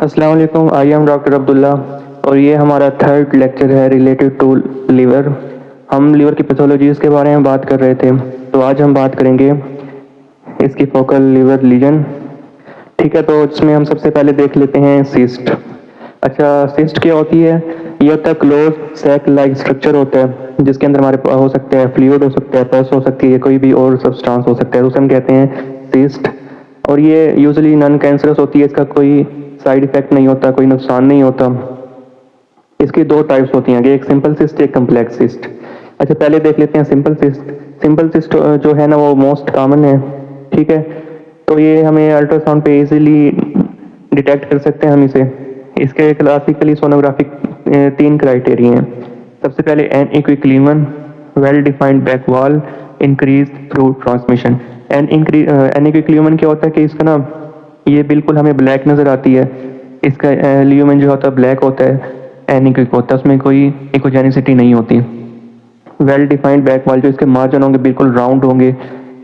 अस्सलाम वालेकुम। I am doctor Abdullah और ये हमारा थर्ड लेक्चर है रिलेटेड टू लीवर। हम लीवर की पैथोलॉजीज़ के बारे में बात कर रहे थे, तो आज हम बात करेंगे इसकी फोकल लीवर लीजन। ठीक है, तो इसमें हम सबसे पहले देख लेते हैं सिस्ट। अच्छा, सिस्ट क्या होती है? ये होता है क्लोज सैक लाइक स्ट्रक्चर होता है जिसके अंदर हमारे हो सकता है फ्लूइड, हो सकता है पस हो सकती है, कोई भी और सब्सटेंस हो सकता है, उसे हम कहते हैं सिस्ट। और ये यूजुअली नॉन कैंसरस होती है, इसका कोई साइड इफेक्ट नहीं होता, कोई नुकसान नहीं होता। इसकी दो टाइप्स होती हैं, एक सिंपल सिस्ट, एक कम्प्लेक्स सिस्ट। अच्छा, पहले देख लेते हैं सिंपल सिस्ट। सिंपल सिस्ट जो है ना वो मोस्ट कॉमन है। ठीक है, तो ये हमें अल्ट्रासाउंड पे इजीली डिटेक्ट कर सकते हैं हम इसे। इसके क्लासिकली सोनोग्राफिक तीन क्राइटेरिया हैं। सबसे पहले an equilibrium, well defined back wall, increase through transmission. An equilibrium क्या होता है कि इसका ना ये बिल्कुल हमें ब्लैक नज़र आती है। इसका ल्यूमेन जो होता है ब्लैक होता है, एनिक्विक होता है, उसमें कोई इकोजेनिसिटी नहीं होती। वेल डिफाइंड बैक वॉल, जो इसके मार्जिन होंगे बिल्कुल राउंड होंगे,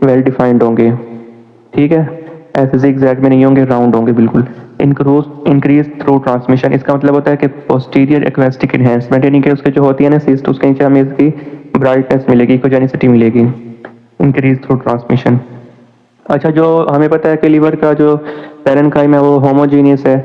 वेल डिफाइंड होंगे। ठीक है, ऐसे जिगजैग में नहीं होंगे, राउंड होंगे बिल्कुल। इंक्रीज थ्रू ट्रांसमिशन, इसका मतलब होता है कि पोस्टीरियर एक्वेस्टिक एनहेंसमेंट, यानी कि उसके जो होती है ना सिस्ट, उसके नीचे हमें इसकी ब्राइटनेस मिलेगी, इकोजेनिसिटी मिलेगी। Increase through transmission. अच्छा, जो हमें पता है कि लीवर का जो पैरेन्काइम है वो होमोजीनियस है,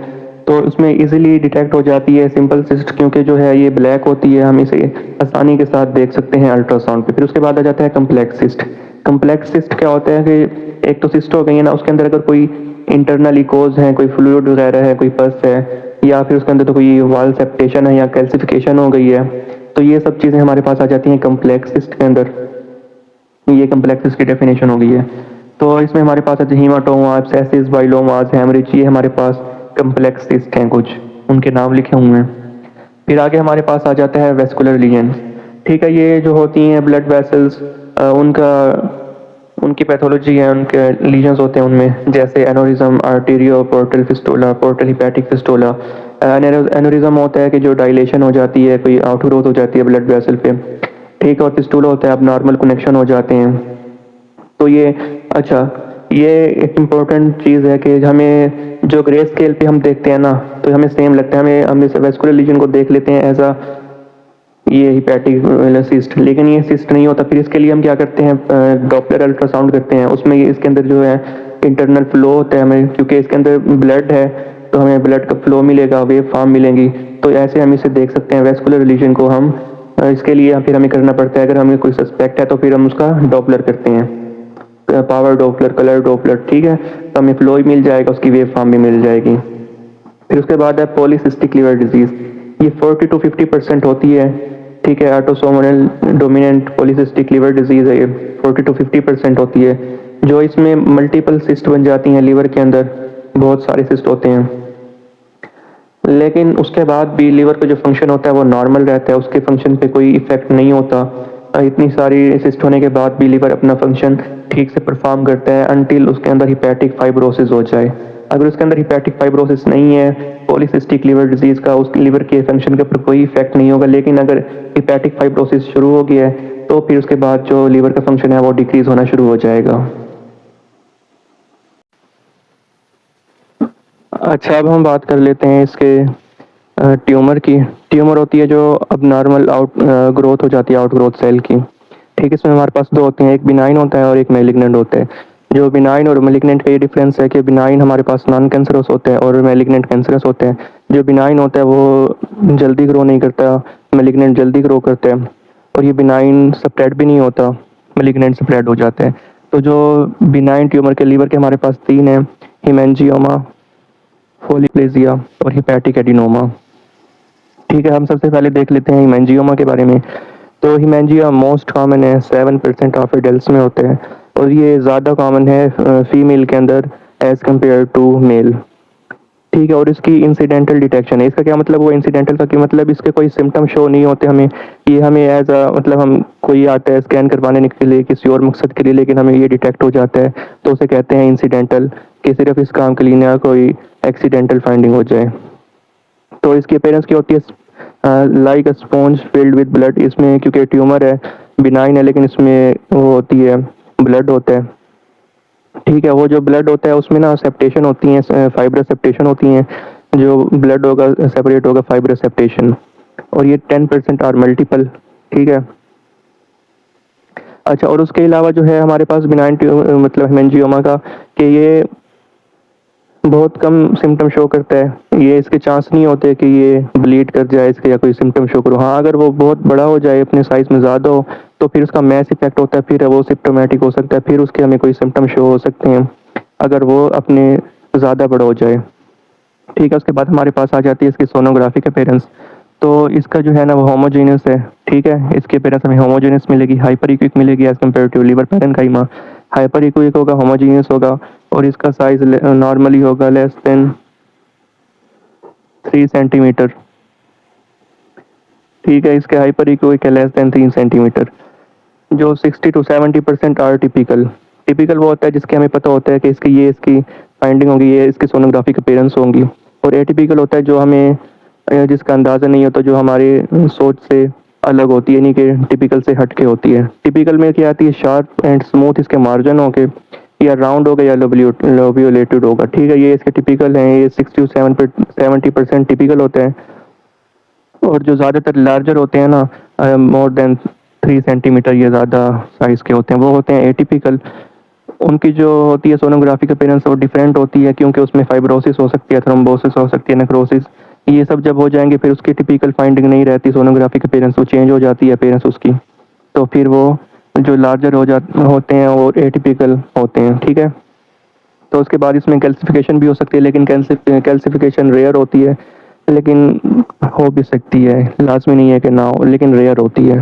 तो उसमें इजीली डिटेक्ट हो जाती है सिंपल सिस्ट, क्योंकि जो है ये ब्लैक होती है, हम इसे आसानी के साथ देख सकते हैं अल्ट्रासाउंड पे। फिर उसके बाद आ जाता है कम्प्लेक्स सिस्ट। कम्प्लेक्स सिस्ट क्या होता है कि एक तो सिस्ट हो गई है ना, उसके अंदर अगर कोई इंटरनल इकोज है, कोई फ्लूइड वगैरह है, कोई पस है, या फिर उसके अंदर तो कोई वाल सेप्टेशन है या कैल्सिफिकेशन हो गई है, तो ये सब चीज़ें हमारे पास आ जाती हैं कम्प्लेक्स सिस्ट के अंदर। ये कम्प्लेक्स सिस्ट की डेफिनेशन हो गई है। तो इसमें हमारे पास हीमाटोमा, एब्सेसिस, बाइलोमास, हेमरेज, ये हमारे पास कम्प्लेक्स सिस्ट हैं, कुछ उनके नाम लिखे हुए हैं। फिर आगे हमारे पास आ जाता है वेस्कुलर लीजन। ठीक है, ये जो होती हैं ब्लड वेसल्स, उनका उनकी पैथोलॉजी है, उनके लीजन्स होते हैं उनमें, जैसे aneurysm, arterio portal fistula, portal hepatic fistula. Aneurysm होता है कि जो डायलेशन हो जाती है, कोई आउटग्रोथ हो जाती है ब्लड वेसल पे। ठीक, और फिस्टोला होता है अब नॉर्मल कनेक्शन हो जाते हैं। तो ये अच्छा, ये एक इम्पोर्टेंट चीज़ है कि हमें जो ग्रे स्केल पे हम देखते हैं ना, तो हमें सेम लगता है, हम इस वेस्कुलर लीजन को देख लेते हैं एज अ ये हिपैटिक सिस्ट, लेकिन ये सिस्ट नहीं होता। फिर इसके लिए हम क्या करते हैं, डॉपलर अल्ट्रासाउंड करते हैं। उसमें ये इसके अंदर जो है इंटरनल फ्लो होता है हमें, क्योंकि इसके अंदर ब्लड है तो हमें ब्लड का फ्लो मिलेगा, वेव फॉर्म मिलेंगी, तो ऐसे हम इसे देख सकते हैं वेस्कुलर लीजन को हम। इसके लिए फिर हमें करना पड़ता है, अगर हमें कोई सस्पेक्ट है तो फिर हम उसका डॉपलर करते हैं, पावर डॉपलर, कलर डॉपलर। ठीक है, तो हमें फ्लो ही मिल जाएगा, उसकी वेव फॉर्म भी मिल जाएगी। फिर उसके बाद है पॉलीसिस्टिक लीवर डिजीज। ये 40 to 50% होती है। ठीक है, autosomal dominant polycystic liver disease है, ये 40 to 50% होती है, जो इसमें मल्टीपल सिस्ट बन जाती हैं लीवर के अंदर, बहुत सारे सिस्ट होते हैं। लेकिन उसके बाद भी लीवर का जो फंक्शन होता है वो नॉर्मल रहता है, उसके फंक्शन पे कोई इफेक्ट नहीं होता। इतनी सारी सिस्ट होने के बाद भी लीवर अपना फंक्शन ठीक से परफॉर्म करता है अनटिल उसके अंदर हिपैटिक फाइब्रोसिस हो जाए। अगर उसके अंदर हिपैटिक फाइब्रोसिस नहीं है, पॉलीसिस्टिक लीवर डिजीज का, उस लीवर के फंक्शन के ऊपर कोई इफेक्ट नहीं होगा। लेकिन अगर हिपैटिक फाइब्रोसिस शुरू हो गया है तो फिर उसके बाद जो लीवर का फंक्शन है वो डिक्रीज होना शुरू हो जाएगा। अच्छा, अब हम बात कर लेते हैं इसके ट्यूमर की। ट्यूमर होती है जो अब नॉर्मल आउट ग्रोथ हो जाती है, आउट ग्रोथ सेल की। ठीक है, इसमें हमारे पास दो होते हैं, एक बिनाइन होता है और एक मैलिग्नेंट होता है। जो बिनाइन और मैलिग्नेंट का ये डिफरेंस है कि बिनाइन हमारे पास नॉन कैंसरस होते हैं और मैलिग्नेंट कैंसरस होते हैं। जो बिनाइन होता है वो जल्दी ग्रो नहीं करता, मैलिग्नेंट जल्दी ग्रो करते हैं। और ये बिनाइन स्प्रेड भी नहीं होता, मैलिग्नेंट स्प्रेड हो जाते हैं। तो जो बिनाइन ट्यूमर के लीवर के हमारे पास तीन है, हिमेंजियोमा, फोलीप्लेजिया और हिपैटिक एडिनोमा। ठीक है, हम सबसे पहले देख लेते हैं हिमेंजियोमा के बारे में। तो हिमेंजिया मोस्ट कॉमन है, 7% ऑफ एडल्ट्स में होते हैं, और ये ज़्यादा कॉमन है फीमेल के अंदर एज कम्पेयर टू मेल। ठीक है, और इसकी इंसिडेंटल डिटेक्शन है। इसका क्या मतलब, वो इंसिडेंटल का कि मतलब इसके कोई सिम्टम शो नहीं होते हमें। ये हमें एज अ मतलब हम कोई आता है स्कैन करवाने के लिए किसी और मकसद के लिए, लेकिन हमें ये डिटेक्ट हो जाता है, तो उसे कहते हैं इंसिडेंटल, कि सिर्फ इस काम के लिए ना कोई एक्सीडेंटल फाइंडिंग हो जाए। तो इसकी अपेयरेंस क्या होती है, like a sponge filled with blood. इसमें क्योंकि ट्यूमर है, बिनाइन है, लेकिन इसमें वो होती है ब्लड होता है। ठीक है, वो जो ब्लड होता है उसमें ना सेप्टेशन होती हैं, फाइब्रस सेप्टेशन होती हैं, जो ब्लड होगा सेपरेट होगा फाइब्रस सेप्टेशन, और ये 10% आर मल्टीपल, ठीक है। अच्छा, और उसके अलावा जो है हमारे पास बिनाइन मतलब हेमेंजियोमा का, कि ये बहुत कम सिम्टम शो करता है, ये इसके चांस नहीं होते कि ये ब्लीड कर जाए इसके या कोई सिम्टम शो करो। हाँ, अगर वो बहुत बड़ा हो जाए, अपने साइज में ज़्यादा हो, तो फिर उसका मैस इफेक्ट होता है, फिर वो सिम्टोमेटिक हो सकता है, फिर उसके हमें कोई सिम्टम शो हो सकते हैं अगर वो अपने ज़्यादा बड़ा हो जाए, ठीक है। उसके बाद हमारे पास आ जाती है इसकी सोनोग्राफी के पेरेंट्स। तो इसका जो है ना वो होमोजेनियस है, ठीक है। इसके पेरेंट्स हमें होमोजेनियस मिलेगी, हाइपर इक्विक मिलेगी as compared to liver parenchyma. Hyper echoic होगा, होमोजेनियस होगा, और इसका साइज नॉर्मली होगा लेस देन 3 सेंटीमीटर, ठीक है। इसके हाइपर इक्विक है लेस देन 3 सेंटीमीटर। जो 60 to 70% आर टिपिकल। टिपिकल वो होता है जिसके हमें पता होता है कि इसकी फाइंडिंग होगी, ये इसकी सोनोग्राफी के पेरेंट्स होंगी। और एटिपिकल होता है जो हमें जिसका अंदाज़ा नहीं होता, जो हमारी सोच से अलग होती है, यानी कि टिपिकल से हट के होती है। टिपिकल में क्या आती है, शार्प एंड स्मूथ इसके मार्जिन होके, या राउंड होगा या लोब्यूलेटेड होगा, ठीक है। ये इसके टिपिकल हैं, ये 60 to 70% टिपिकल होते हैं। और जो ज़्यादातर लार्जर होते हैं ना, मोर देन 3 सेंटीमीटर, ये ज़्यादा साइज़ के होते हैं, वो होते हैं एटिपिकल। उनकी जो होती है सोनोग्राफी अपीयरेंस वो डिफरेंट होती है, क्योंकि उसमें फाइब्रोसिस हो सकती है, थ्रोम्बोसिस हो सकती है, नेक्रोसिस, ये सब जब हो जाएंगे फिर उसकी टिपिकल फाइंडिंग नहीं रहती, सोनोग्राफी अपीयरेंस वो चेंज हो जाती है अपीयरेंस उसकी। तो फिर वो जो लार्जर होते हैं वो एटिपिकल होते हैं, ठीक है। तो उसके बाद इसमें कैल्सिफिकेशन भी हो सकती है, लेकिन कैल्सिफिकेशन रेयर होती है, लेकिन हो भी सकती है, लाजमी नहीं है कि ना हो, लेकिन रेयर होती है।